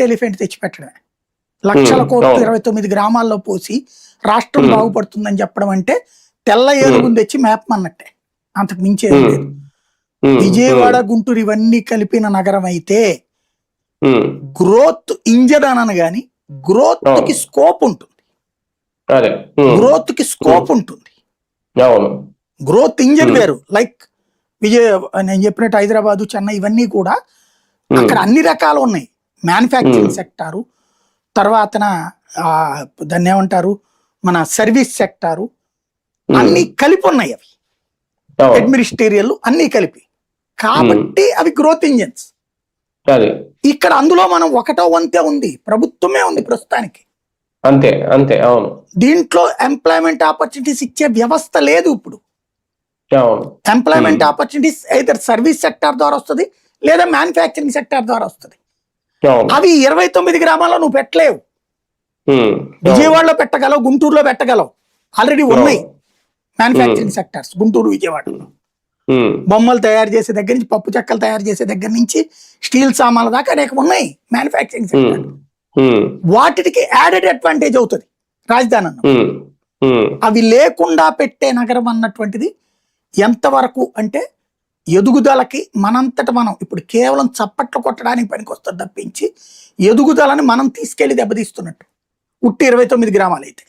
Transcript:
Elephant తెచ్చిపెట్టడమే. లక్షల కోట్లు 29 గ్రామాల్లో పోసి రాష్ట్రం బాగుపడుతుందని చెప్పడం అంటే తెల్ల ఏనుగుని తెచ్చి మేపమన్నట్టే, అంతకు మించేది లేదు. విజయవాడ గుంటూరు ఇవన్నీ కలిపిన నగరం అయితే గ్రోత్ ఇంజన్ అనను గాని గ్రోత్ కి స్కోప్ ఉంటుంది. గ్రోత్ కి స్కోప్ ఉంటుంది. గ్రోత్ ఇంజన్ వేరు. లైక్ నేను చెప్పినట్టు హైదరాబాదు, చెన్నై ఇవన్నీ కూడా అక్కడ అన్ని రకాలు ఉన్నాయి. మ్యానుఫ్యాక్చరింగ్ సెక్టారు, తర్వాత దాన్ని ఏమంటారు మన సర్వీస్ సెక్టారు, అన్ని కలిపి ఉన్నాయి. అవి అడ్మినిస్ట్రేరియల్ అన్ని కలిపి, కాబట్టి అవి గ్రోత్ ఇంజన్స్. ఇక్కడ అందులో మనం ఒకటో వంతే ఉంది, ప్రభుత్వమే ఉంది ప్రస్తుతానికి. అంతే అంతే. అవును. దీంట్లో ఎంప్లాయ్మెంట్ ఆపర్చునిటీస్ ఇచ్చే వ్యవస్థ లేదు ఇప్పుడు. Employment opportunities either service sector ద్వారా వస్తుంది లేదా మ్యానుఫ్యాక్చరింగ్ సెక్టార్ ద్వారా వస్తుంది. అవి 29 గ్రామాల్లో నువ్వు పెట్టలేవు. విజయవాడలో పెట్టగలవు, గుంటూరులో పెట్టగలవు, ఆల్రెడీ ఉన్నాయి మ్యానుఫ్యాక్చరింగ్ సెక్టార్స్ గుంటూరు విజయవాడలో. బొమ్మలు తయారు చేసే దగ్గర నుంచి, పప్పు చెక్కలు తయారు చేసే దగ్గర నుంచి, స్టీల్ సామాన్ల దాకా అనేక ఉన్నాయి మ్యానుఫ్యాక్చరింగ్ సెక్టర్. వాటికి యాడెడ్ అడ్వాంటేజ్ అవుతుంది రాజధాని అన్న. అవి లేకుండా పెట్టే నగరం అన్నటువంటిది ఎంతవరకు అంటే ఎదుగుదలకి మనంతట మనం ఇప్పుడు కేవలం చప్పట్లు కొట్టడానికి పనికి వస్తుంది తప్పించి ఎదుగుదలని మనం తీసుకెళ్లి దెబ్బతీస్తున్నట్టు ఉట్టి 29 గ్రామాలు అయితే.